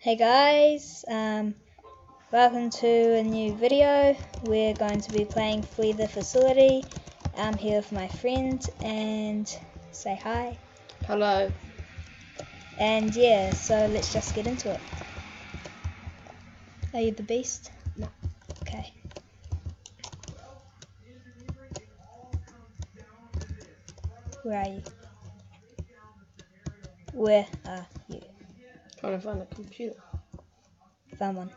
Hey guys, welcome to a new video. We're going to be playing Flee the Facility. I'm here with my friend and say hi. Hello. And yeah, so let's just get into it. Are you the beast? No. Okay. Where are you? Where are you? Trying to find a computer. Found one.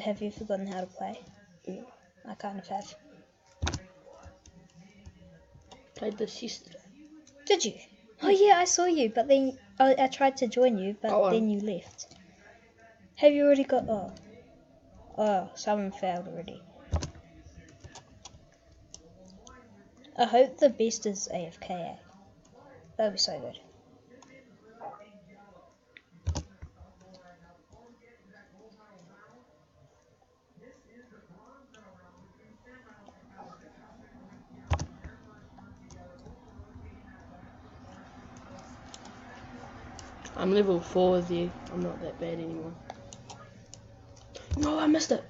Have you forgotten how to play? No. I kind of have. Played this yesterday. Did you? Oh yeah, I saw you, but then I tried to join you, but then you left. Have you already got? Oh, someone failed already. I hope the beast is AFK. That'd be so good. I'm level 4 with you. I'm not that bad anymore. No, I missed it.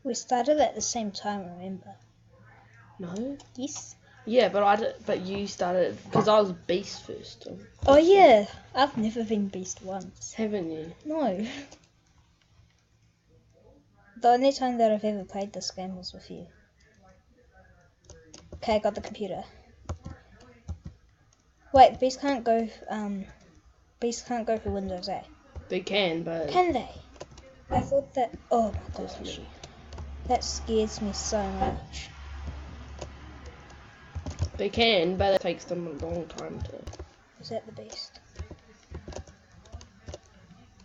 We started at the same time, remember? No. Yes. Yeah, but you started because I was beast first. Oh yeah, I've never been beast once. Haven't you? No. The only time that I've ever played this game was with you. Okay, I got the computer. Wait, beast can't go. Beast can't go through Windows, eh? They can, but Can they? I thought that. Oh my Just gosh, me. that scares me so much. They can, but it takes them a long time to. Is that the beast?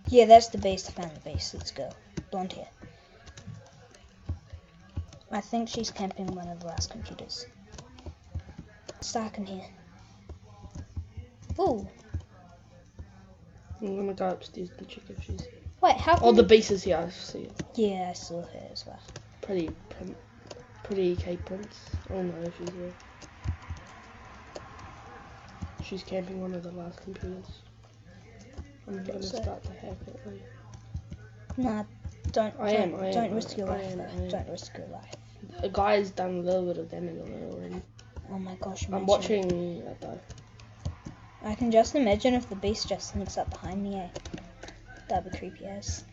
Yeah, that's the beast. I found the beast. Let's go. Blonde hair. I think she's camping one of the last computers. It's dark in here. Ooh. I'm gonna go upstairs and check if she's. Wait, how come... Oh, the beast is here. I see it. Yeah, I saw her as well. Pretty Kate Prince. Oh no, she's here. She's camping one of the last computers. I'm gonna start to hack it. Nah, don't risk your life I though. am. Don't risk your life. The guy's done a little bit of damage on it already. Oh my gosh, I'm watching it though. I can just imagine if the beast just sneaks up behind me, eh? That'd be creepy as.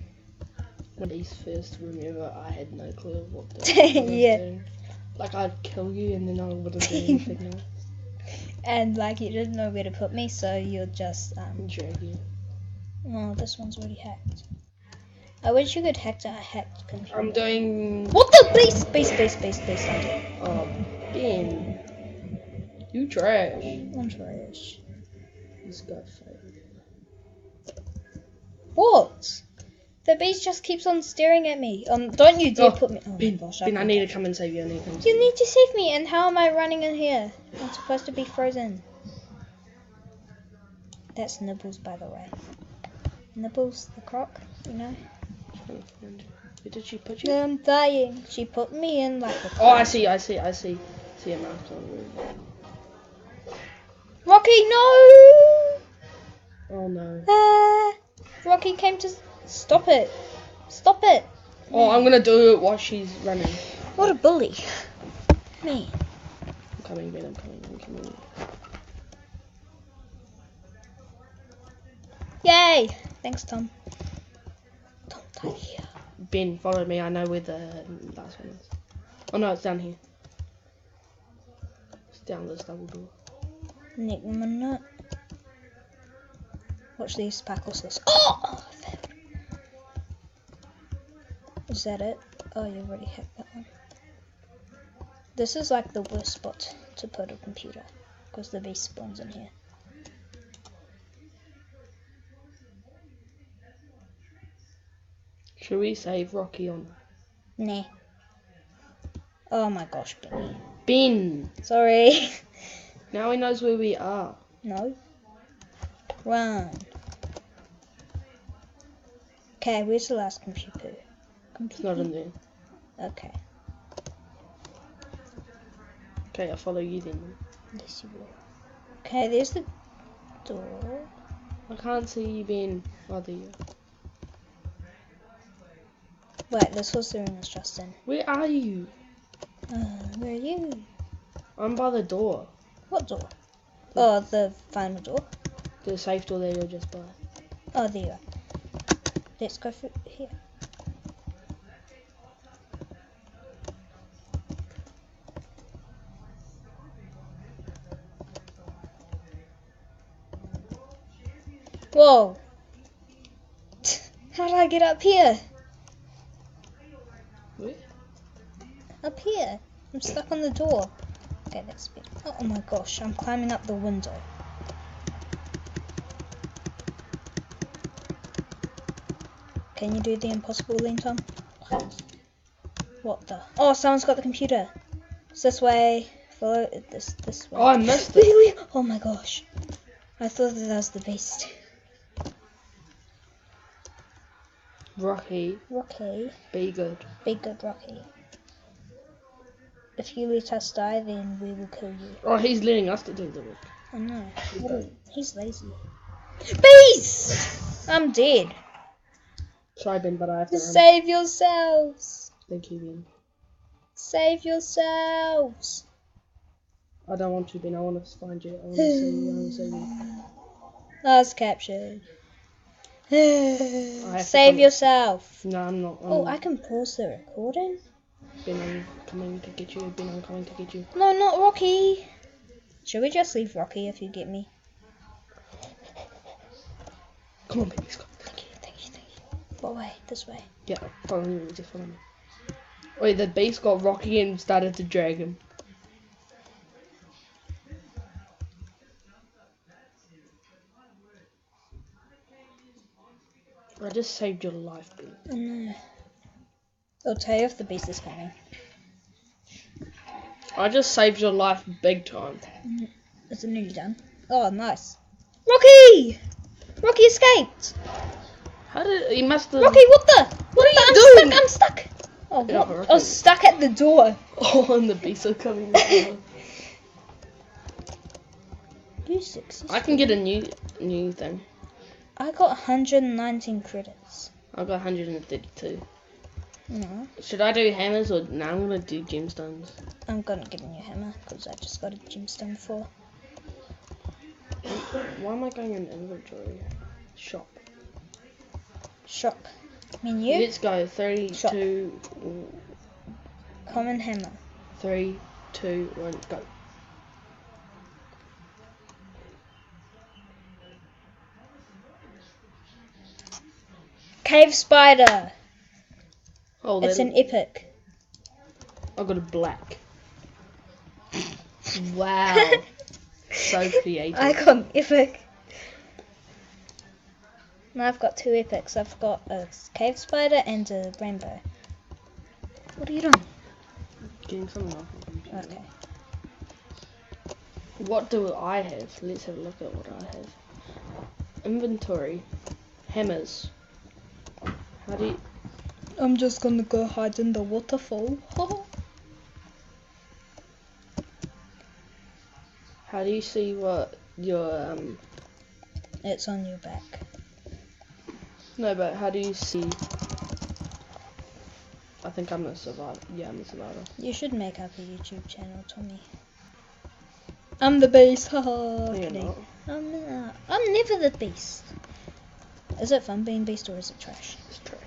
When he's first, remember, I had no clue of what the Yeah. doing. Like, I'd kill you and then I wouldn't do anything else. And like you didn't know where to put me, so you'll just Drag you. Oh, this one's already hacked. I wish you could hack a hacked computer. I'm doing. What the beast? Beast. Oh, Ben. You trash. I'm trash. This guy's favorite. What? The beast just keeps on staring at me. Don't you dare put me. Oh Ben, my gosh, Ben, I need to come and save you. You need to save me, and how am I running in here? I'm supposed to be frozen. That's Nibbles, by the way. Nibbles, the croc, you know? Where did she put you? I'm dying. She put me in like a croc. Oh, I see. See a mark on the room. Rocky, no! Oh no. Rocky came to stop it. Stop it. Oh, I'm gonna do it while she's running. What a bully. Me. I'm coming, Ben. I'm coming. Yay! Thanks, Tom. Don't die here. Ben, follow me. I know where the last one is. Oh no, it's down here. It's down this double door. Nick minute. Watch these sparkles. Oh! Is that it? Oh, you already hacked that one. This is like the worst spot to put a computer because the beast spawns in here. Should we save Rocky on? Nah. Oh my gosh, Benny. Ben! Sorry. Now he knows where we are. No. Run. Okay, where's the last computer? It's not in there. Okay. Okay, I'll follow you then. Yes, you will. Okay, there's the door. I can't see you being. Oh, there you are. Wait, this was the room was just in. Where are you? Where are you? I'm by the door. What door? Oh, the final door. The safe door that you're just by. Oh, there you are. Let's go through here. Whoa! How did I get up here? Where? Up here. I'm stuck on the door. Okay, that's better. Oh my gosh, I'm climbing up the window. Can you do the impossible then, Tom? What the? Oh, someone's got the computer. It's this way. Follow it this way. Oh, I missed it. Oh my gosh. I thought that was the beast. Rocky, Rocky. be good. Be good, Rocky. If you let us die, then we will kill you. Oh, he's letting us to do the work. Oh no. He's lazy. Beast! I'm dead. Sorry, Ben, but I have to run. Save yourselves. Thank you, Ben. Save yourselves. I don't want to, Ben. I want to find you. I want to see you. I want to see you. I was captured. have to Save come- yourself. No, I'm not. Oh, I can pause the recording. Ben, I'm coming to get you. Ben, I'm coming to get you. No, not Rocky. Should we just leave Rocky if you get me? Come on, Ben. Let's go. Thank you. What way? This way. Yeah, follow me. Just follow me. Wait, the beast got Rocky and started to drag him. I just saved your life, Ben. Oh no. I'll tell you if the beast is coming. I just saved your life big time. Is it nearly done? Oh, nice. Rocky! Rocky escaped! How did he must have? Rocky, what the? What are the? you doing? I'm stuck! Oh, Yeah, what? Rocky. I was stuck at the door. Oh, and the beasts are coming. Down. You successful. I can get a new thing. I got 119 credits. I got 132. No, Should I do hammers or no? I'm gonna do gemstones. I'm gonna get a new hammer because I just got a gemstone before. Why am I going in inventory? Shop. Shop. Menu. Let's go. 3, Shop. 2, Common hammer. 3, 2, 1, go. Cave spider. Oh, It's an epic. I got a black. Wow. So creative. I got an epic. Now I've got two epics. I've got a cave spider and a rainbow. What are you doing? Getting something off. Okay. What do I have? Let's have a look at what I have. Inventory. Hammers. How do you... I'm just gonna go hide in the waterfall. How do you see what your It's on your back. No, but how do you see? I think I'm a survivor. Yeah, I'm a survivor. You should make up a YouTube channel, Tommy. I'm the beast. Haha. You're Kidding. not. I'm never the beast. Is it fun being beast or is it trash? It's trash.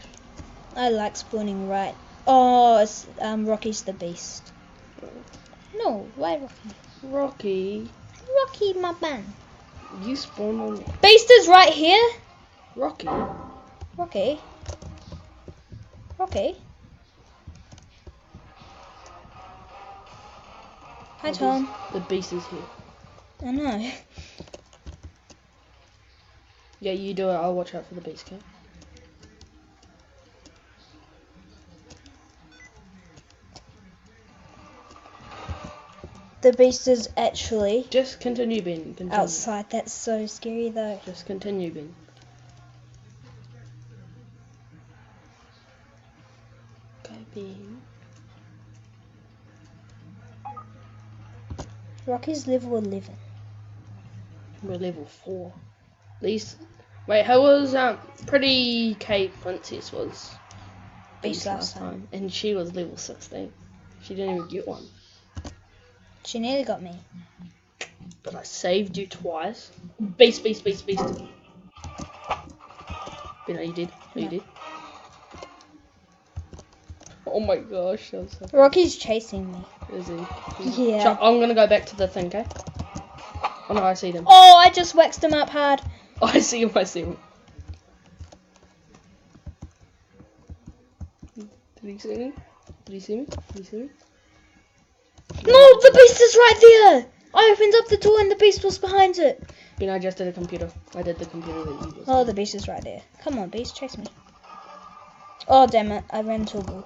I like spawning right. Oh, it's Rocky's the beast. No, why Rocky? Rocky, Rocky, my man. you spawned on Beast is right here. Rocky. Rocky. Rocky. Hi, Tom. The beast is here. I know. Yeah, you do it. I'll watch out for the beast, okay? The beast is actually Just continue, Ben. Continue. outside. That's so scary, though. Just continue, Ben. Go, Ben. Rocky's level 11. We're level 4. These. Wait, how was Pretty Kate Princess was Beast last time. and she was level 16. She didn't even get one. She nearly got me. But I saved you twice. Beast. But no, you did. No, you did. Oh my gosh, that was so Rocky's chasing me. Is he? Yeah. I'm gonna go back to the thing, okay? Oh no, I see them. Oh, I just waxed him up hard. Oh, I see him. Did he see me? No, the beast is right there. I opened up the door and the beast was behind it. Ben, I just did a computer. I did the computer that you just Oh, the beast is right there. Come on, beast, chase me. Oh, damn it. I ran into a wall.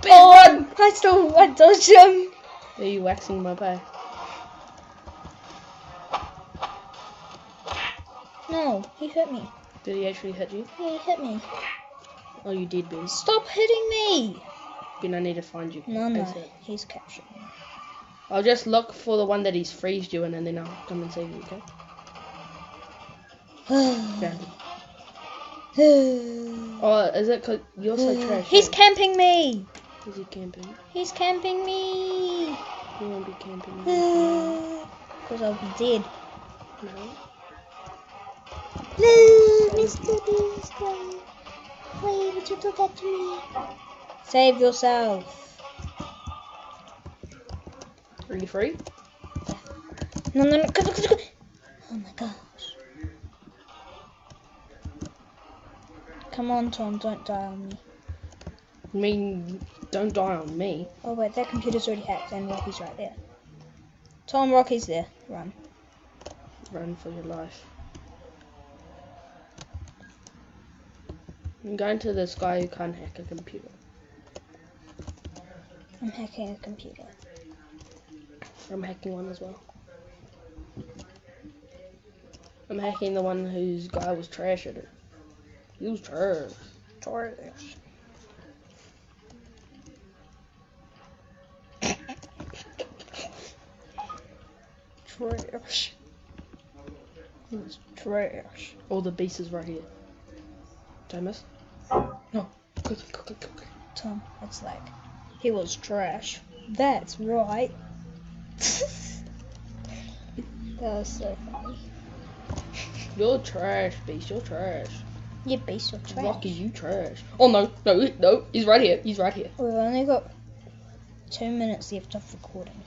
run! I dodged him. Are you waxing my pie? No, he hit me. Did he actually hit you? Yeah, he hit me. Oh, you did, Ben. Stop hitting me. Ben, I need to find you. No, ASAP. he's captured me. I'll just look for the one that he's freezed you in, and then I'll come and save you, okay? Found him. Oh, is it 'cause you're so trash? He's camping me. Is he camping? He's camping me. He won't be camping. Because I'll be dead. No. No, Mr. Beast, why would you do that to me? Save yourself. Are you free? No. Go. Oh my gosh. Come on, Tom, don't die on me. I mean, don't die on me. Oh wait, that computer's already hacked and Rocky's right there. Tom, Rocky's there. Run. Run for your life. I'm going to this guy who can't hack a computer. I'm hacking a computer. I'm hacking one as well. I'm hacking the one whose guy was trash at it. He was trash. Trash. Trash. It's trash. Oh, the beast is right here. Did I miss? No. Quick. Tom, it's like, he was trash. That's right. That was so funny. You're trash, beast. You're trash. You beast, you're trash. Rocky, you trash. Oh no. He's right here. We've only got 2 minutes left of recording.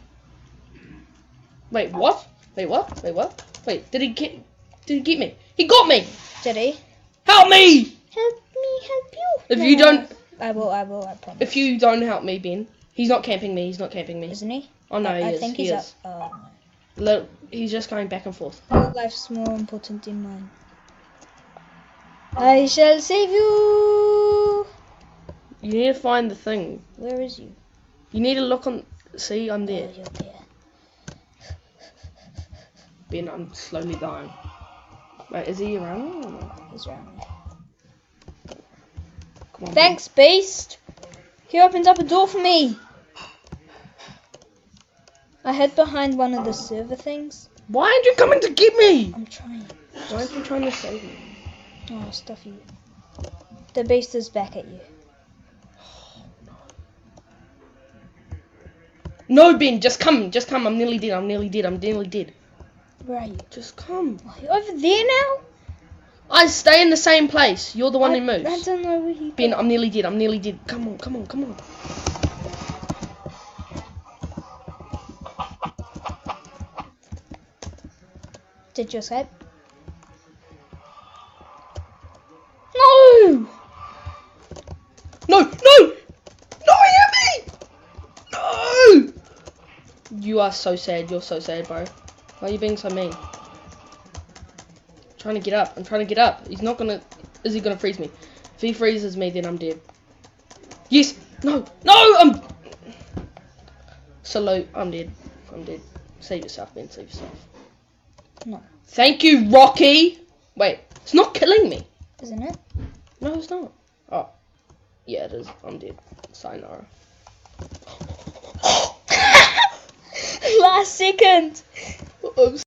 Wait, what? Wait, did he get me? He got me! Did he? Help me! Help you. If you don't, I will, I promise. if you don't help me, Ben, he's not camping me. Isn't he? Oh no, he I is. think He he's is. up. Oh, Look, he's just going back and forth. no. Your life's more important than mine. I shall save you. You need to find the thing. Where is you? You need to look on. See, I'm there. Oh, you're there. Ben, I'm slowly dying. Wait, is he around me or no? He's around me. Come on. Thanks, Beast. He opened up a door for me. I hid behind one of the server things. Ben. Why aren't you coming to get me? I'm trying. Why aren't you trying to save me? Oh, stuff you. The Beast is back at you. No, Ben, just come. I'm nearly dead. Where are you? Just come. Oh, you're over there now? I stay in the same place. You're the one who moves. I don't know where you Ben, I'm nearly dead. Come on. Did you escape? No! No, hear me! No! You are so sad. You're so sad, bro. Why are you being so mean? I'm trying to get up. He's not gonna... Is he gonna freeze me? If he freezes me, then I'm dead. Yes! No! I'm... Solo, I'm dead. Save yourself, Ben. Save yourself. No. Thank you, Rocky! Wait, it's not killing me. Isn't it? No, it's not. Oh. Yeah, it is. I'm dead. Sayonara. Last second. I'm